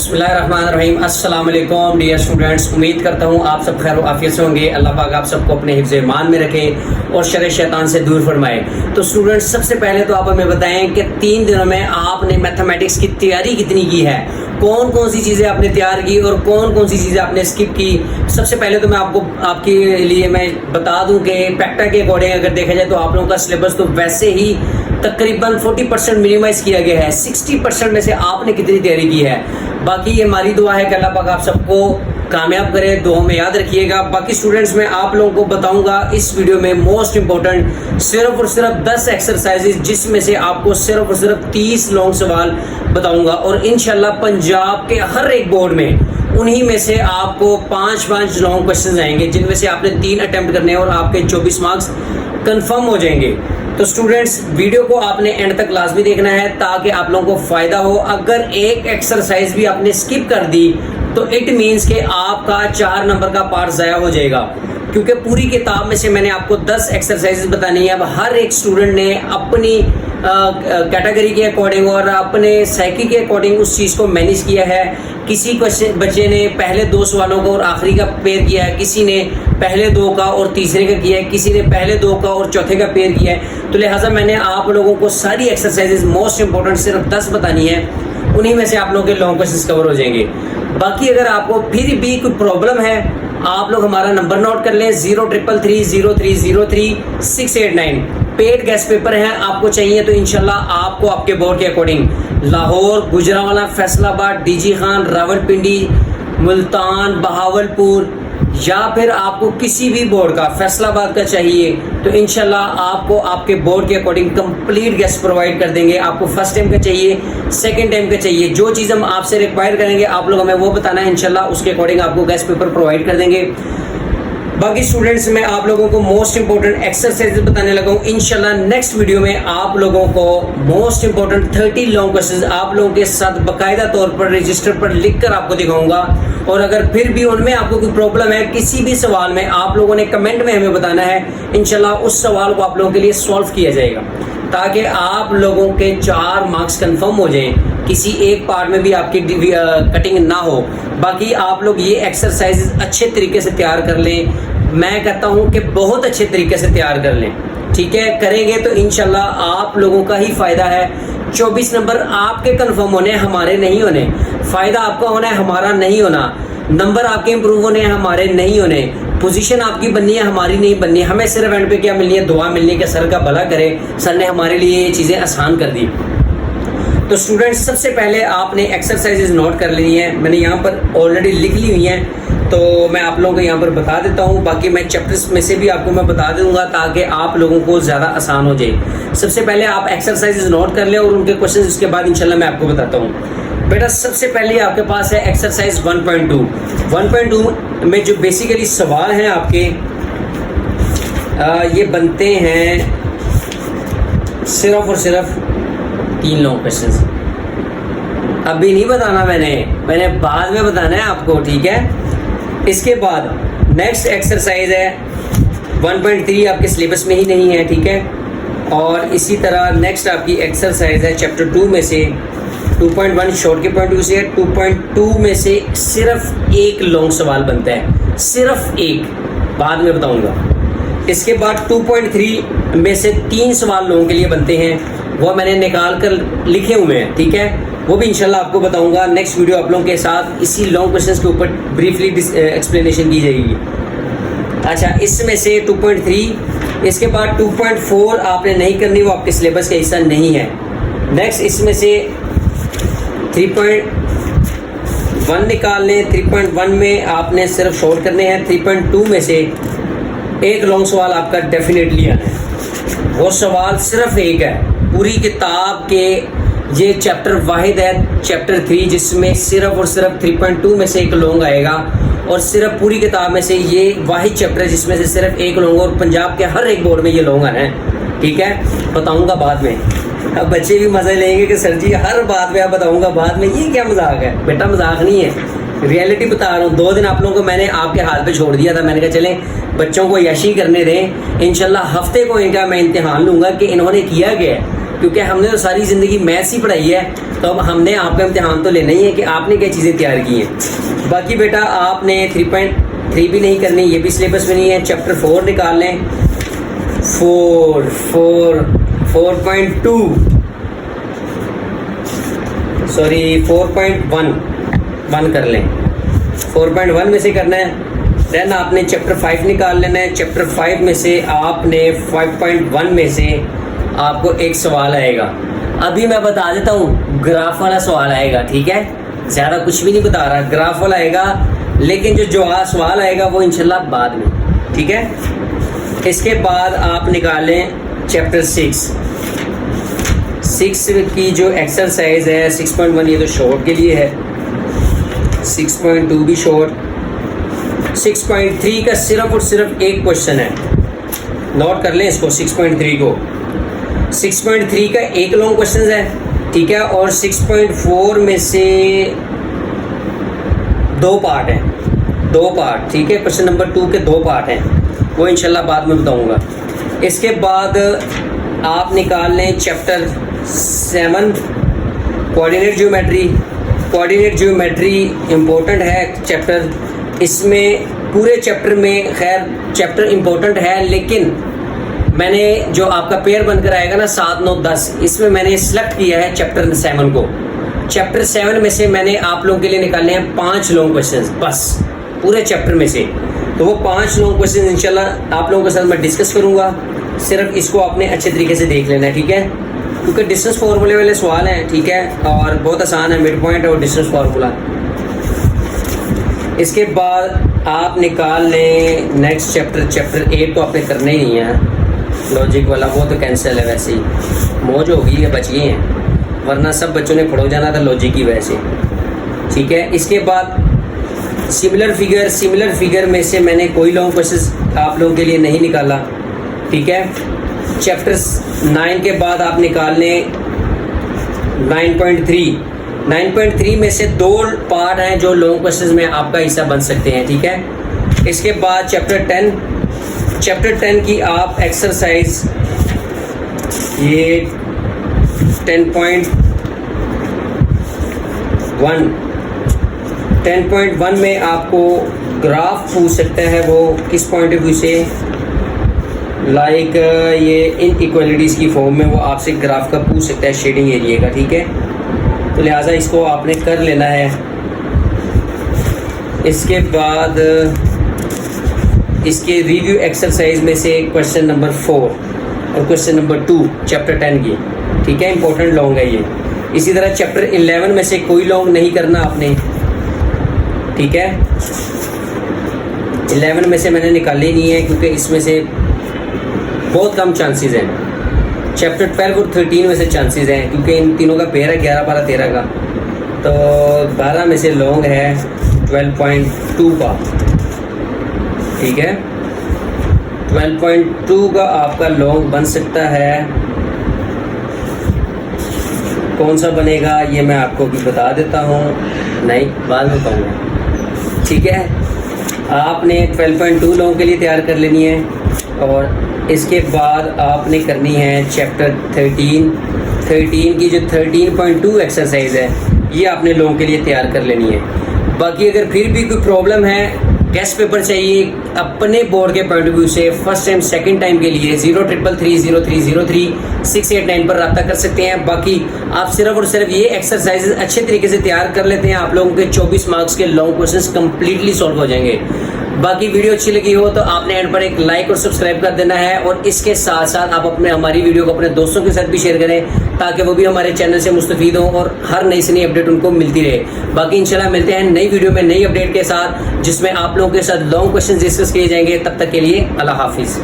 बिस्मिल्लाहिर्रहमानिर्रहीम। अस्सलाम वालेकुम डियर स्टूडेंट्स, उम्मीद करता हूँ आप सब खैर आफियत से होंगे। अल्लाह पाक आप सबको अपने हिफ्ज़ ईमान में रखे और शर शैतान से दूर फरमाए। तो स्टूडेंट्स, सबसे पहले तो आप हमें बताएं कि 3 दिनों में आपने मैथमेटिक्स की तैयारी कितनी की है, कौन कौन सी चीज़ें आपने तैयार की और कौन कौन सी चीज़ें आपने स्किप की। सबसे पहले तो मैं आपको आपके लिए मैं बता दूं कि पैक्टा के अकॉर्डिंग अगर देखा जाए तो आप लोगों का सिलेबस तो वैसे ही तकरीबन 40% मिनिमाइज किया गया है। 60% में से आपने कितनी तैयारी की है। बाकी ये हमारी दुआ है कि अल्लाह पाक आप सबको कामयाब करे, दुआ में याद रखिएगा। बाकी स्टूडेंट्स, मैं आप लोगों को बताऊंगा इस वीडियो में मोस्ट इंपॉर्टेंट सिर्फ और सिर्फ 10 एक्सरसाइजेज, जिसमें से आपको सिर्फ और सिर्फ 30 लॉन्ग सवाल बताऊंगा और इंशाल्लाह पंजाब के हर एक बोर्ड में उन्हीं में से आपको 5 लॉन्ग क्वेश्चन आएंगे, जिनमें से आपने 3 अटेम्प्ट करने हैं और आपके 24 मार्क्स कंफर्म हो जाएंगे। तो स्टूडेंट्स, वीडियो को आपने एंड तक लाजमी देखना है ताकि आप लोगों को फायदा हो। अगर एक एक्सरसाइज भी आपने स्किप कर दी तो इट मीन्स कि आपका 4 नंबर का पार्ट ज़ाया हो जाएगा, क्योंकि पूरी किताब में से मैंने आपको 10 एक्सरसाइजेज बतानी है। अब हर एक स्टूडेंट ने अपनी कैटेगरी के अकॉर्डिंग और अपने साइकी के अकॉर्डिंग उस चीज़ को मैनेज किया है। किसी बच्चे ने पहले 2 सवालों का और आखिरी का पेयर किया है, किसी ने पहले 2 का और तीसरे का किया है, किसी ने पहले 2 का और चौथे का पेयर किया है। तो लिहाजा मैंने आप लोगों को सारी एक्सरसाइजेज मोस्ट इंपॉर्टेंट सिर्फ 10 बतानी है, उन्हीं में से आप लोगों के लॉन्ग क्वेश्चंस कवर हो जाएंगे। बाकी अगर आपको फिर भी कोई प्रॉब्लम है, आप लोग हमारा नंबर नोट कर लें 0333030689। पेड गेस्ट पेपर है, आपको चाहिए तो इंशाल्लाह आपको आपके बोर्ड के अकॉर्डिंग लाहौर, गुजरांवाला, फैसलाबाद, डीजी खान, रावलपिंडी, मुल्तान, बहावलपुर या फिर आपको किसी भी बोर्ड का फैसलाबाद का चाहिए तो इंशाल्लाह आपको आपके बोर्ड के अकॉर्डिंग कंप्लीट गेस्ट प्रोवाइड कर देंगे। आपको फर्स्ट टाइम का चाहिए, सेकंड टाइम का चाहिए, जो चीज़ हम आपसे रिक्वायर करेंगे आप लोग हमें वो बताना है। इंशाल्लाह उसके अकॉर्डिंग आपको गेस्ट पेपर प्रोवाइड कर देंगे। बाकी स्टूडेंट्स, मैं आप लोगों को मोस्ट इंपॉर्टेंट एक्सरसाइज बताने लगा हूँ। इंशाल्लाह नेक्स्ट वीडियो में आप लोगों को मोस्ट इंपॉर्टेंट 30 लॉन्ग क्वेश्चंस आप लोगों के साथ बाकायदा तौर पर रजिस्टर पर लिखकर आपको दिखाऊंगा। और अगर फिर भी उनमें आपको कोई प्रॉब्लम है किसी भी सवाल में, आप लोगों ने कमेंट में हमें बताना है। इंशाल्लाह उस सवाल को आप लोगों के लिए सॉल्व किया जाएगा ताकि आप लोगों के 4 मार्क्स कंफर्म हो जाएं, किसी एक पार्ट में भी आपकी कटिंग ना हो। बाकी आप लोग ये एक्सरसाइज अच्छे तरीके से तैयार कर लें। मैं कहता हूँ कि बहुत अच्छे तरीके से तैयार कर लें, ठीक है। करेंगे तो इंशाल्लाह आप लोगों का ही फायदा है। 24 नंबर आपके कंफर्म होने, हमारे नहीं होने। फायदा आपका होना है, हमारा नहीं होना। नंबर आपके इंप्रूव होने हैं, हमारे नहीं होने। पोजीशन आपकी बननी है, हमारी नहीं बननी। हमें सिर्फ एंड पे क्या मिलनी है, दुआ मिलनी है कि सर का भला करे, सर ने हमारे लिए ये चीज़ें आसान कर दी। तो स्टूडेंट्स, सबसे पहले आपने एक्सरसाइजेज नोट कर ली हैं, मैंने यहाँ पर ऑलरेडी लिख ली हुई हैं, तो मैं आप लोगों को यहाँ पर बता देता हूँ। बाकी मैं चैप्टर्स में से भी आपको मैं बता दूंगा ताकि आप लोगों को ज़्यादा आसान हो जाए। सबसे पहले आप एक्सरसाइजेज नोट कर लें और उनके क्वेश्चन उसके बाद इंशाल्लाह मैं आपको बताता हूँ। बेटा, सबसे पहले आपके पास है एक्सरसाइज 1.2। 1.2 में जो बेसिकली सवाल हैं आपके ये बनते हैं सिर्फ और सिर्फ 3 लॉन्ग क्वेश्चंस। अभी नहीं बताना, मैंने बाद में बताना है आपको, ठीक है। इसके बाद नेक्स्ट एक्सरसाइज है 1.3, आपके सिलेबस में ही नहीं है, ठीक है। और इसी तरह नेक्स्ट आपकी एक्सरसाइज है चैप्टर 2 में से 2.1 शॉर्ट के पॉइंट ऑफ व्यू से। 2.2 में से सिर्फ 1 लॉन्ग सवाल बनता है, सिर्फ 1, बाद में बताऊंगा। इसके बाद 2.3 में से 3 सवाल लोगों के लिए बनते हैं, वो मैंने निकाल कर लिखे हुए हैं, ठीक है। वो भी इंशाल्लाह आपको बताऊंगा नेक्स्ट वीडियो आप लोगों के साथ। इसी लॉन्ग क्वेश्चंस के ऊपर ब्रीफली एक्सप्लेनेशन की जाएगी। अच्छा, इसमें से 2.3, इसके बाद 2.4 आपने नहीं करनी, वो आपके सिलेबस का हिस्सा नहीं है। नेक्स्ट इसमें से 3.1 निकाल लें। 3.1 में आपने सिर्फ शॉर्ट करने हैं। 3.2 में से 1 लॉन्ग सवाल आपका डेफिनेटली आना है, वो सवाल सिर्फ 1 है। पूरी किताब के ये चैप्टर वाहिद है, चैप्टर 3, जिसमें सिर्फ और सिर्फ 3.2 में से 1 लॉन्ग आएगा और सिर्फ पूरी किताब में से ये वाहिद चैप्टर है जिसमें से सिर्फ 1 लॉन्ग, और पंजाब के हर एक बोर्ड में ये लॉन्ग आना है, ठीक है। बताऊंगा बाद में। अब बच्चे भी मज़े लेंगे कि सर जी हर बात में आप बताऊंगा बाद में, ये क्या मजाक है। बेटा, मजाक नहीं है, रियलिटी बता रहा हूँ। 2 दिन आप लोगों को मैंने आपके हाथ पे छोड़ दिया था, मैंने कहा चलें बच्चों को यशी करने दें। इंशाल्लाह हफ्ते को इनका मैं इम्तिहान लूँगा कि इन्होंने किया क्या है, क्योंकि हमने तो सारी ज़िंदगी मैथ्स ही पढ़ाई है। तो अब हमने आपका इम्तिहान तो लेना ही है कि आपने क्या चीज़ें तैयार की हैं। बाकी बेटा आपने 3.3 भी नहीं करनी, ये भी सिलेबस में नहीं है। चैप्टर 4 निकाल लें, 4.2 सॉरी 4.1 कर लें। 4.1 में से करना है। देन आपने चैप्टर 5 निकाल लेना है। चैप्टर 5 में से आपने 5.1 में से आपको एक सवाल आएगा। अभी मैं बता देता हूँ, ग्राफ वाला सवाल आएगा, ठीक है। ज़्यादा कुछ भी नहीं बता रहा, ग्राफ वाला आएगा, लेकिन जो सवाल आएगा वो इंशाल्लाह बाद में, ठीक है। इसके बाद आप निकालें चैप्टर 6 की जो एक्सरसाइज है 6.1, ये तो शॉर्ट के लिए है। 6.2 भी शॉर्ट। 6.3 का सिर्फ और सिर्फ एक क्वेश्चन है, नोट कर लें इसको। 6.3 को 6.3 का एक लॉन्ग क्वेश्चन है, ठीक है। और 6.4 में से 2 पार्ट हैं, 2 पार्ट, ठीक है। क्वेश्चन नंबर 2 के 2 पार्ट हैं, वो इंशाल्लाह बाद में बताऊंगा। इसके बाद आप निकाल लें chapter 7 coordinate geometry. Coordinate geometry important है चैप्टर। इसमें पूरे चैप्टर में, खैर चैप्टर इम्पोर्टेंट है, लेकिन मैंने जो आपका पेयर बनकर आएगा ना 7, 9, 10, इसमें मैंने सेलेक्ट किया है चैप्टर 7 को। चैप्टर 7 में से मैंने आप लोगों के लिए निकालने हैं 5 लॉन्ग क्वेश्चंस बस, पूरे चैप्टर में से। तो वो 5 लॉन्ग क्वेश्चन इंशाल्लाह आप लोगों के साथ मैं डिस्कस करूंगा। सिर्फ इसको आपने अच्छे तरीके से देख लेना है, ठीक है, क्योंकि डिस्टेंस फार्मूले वाले सवाल हैं, ठीक है, और बहुत आसान है, मिड पॉइंट और डिस्टेंस फार्मूला। इसके बाद आप निकाल लें नेक्स्ट चैप्टर 8 तो आपने करना ही नहीं है, लॉजिक वाला, वो तो कैंसिल है। वैसे ही मौज हो गई है, बच गए हैं, वरना सब बच्चों ने पढ़ो जाना था लॉजिक की वजह से, ठीक है। इसके बाद सिमिलर फिगर में से मैंने कोई लॉन्ग क्वेश्चन आप लोगों के लिए नहीं निकाला, ठीक है। चैप्टर 9 के बाद आप निकाल लें 9.3 में से 2 पार्ट हैं जो लॉन्ग क्वेश्चंस में आपका हिस्सा बन सकते हैं, ठीक है। इसके बाद चैप्टर 10 की आप एक्सरसाइज ये 10.1 में आपको ग्राफ पूछ सकता है, वो किस पॉइंट ऑफ व्यू से, लाइक ये इनइक्वालिटीज़ की फॉर्म में वो आपसे ग्राफ का पूछ सकता है, शेडिंग एरिया का, ठीक है। तो लिहाजा इसको आपने कर लेना है। इसके बाद इसके रिव्यू एक्सरसाइज में से क्वेश्चन नंबर 4 और क्वेश्चन नंबर 2 चैप्टर 10 की, ठीक है, इंपॉर्टेंट लॉन्ग है ये। इसी तरह चैप्टर 11 में से कोई लॉन्ग नहीं करना आपने, ठीक है। 11 में से मैंने निकाले नहीं है क्योंकि इसमें से बहुत कम चांसेस हैं। चैप्टर 12 और 13 में से चांसेस हैं क्योंकि इन तीनों का पेयर है 11, 12, 13 का। तो 12 में से लॉन्ग है 12.2 का, ठीक है। 12.2 का आपका लॉन्ग बन सकता है, कौन सा बनेगा ये मैं आपको भी बता देता हूँ, नहीं बाद में बताऊँगा, ठीक है। आपने 12.2 लॉन्ग के लिए तैयार कर लेनी है। और इसके बाद आपने करनी है चैप्टर 13 की जो 13.2 एक्सरसाइज है, ये आपने लॉन्ग के लिए तैयार कर लेनी है। बाकी अगर फिर भी कोई प्रॉब्लम है, गेस्ट पेपर चाहिए अपने बोर्ड के पॉइंट ऑफ व्यू से, फर्स्ट टाइम सेकंड टाइम के लिए 0333030689 पर रब्ता कर सकते हैं। बाकी आप सिर्फ और सिर्फ ये एक्सरसाइजेज अच्छे तरीके से तैयार कर लेते हैं, आप लोगों के 24 मार्क्स के लॉन्ग क्वेश्चंस कंप्लीटली सॉल्व हो जाएंगे। बाकी वीडियो अच्छी लगी हो तो आपने एंड पर एक लाइक और सब्सक्राइब कर देना है, और इसके साथ साथ आप हमारी वीडियो को अपने दोस्तों के साथ भी शेयर करें ताकि वो भी हमारे चैनल से मुस्तफीद हों और हर नई से नई अपडेट उनको मिलती रहे। बाकी इंशाल्लाह मिलते हैं नई वीडियो में नई अपडेट के साथ, जिसमें आप लोगों के साथ लॉन्ग क्वेश्चन डिस्कस किए जाएंगे। तब तक के लिए अल्लाह हाफिज़।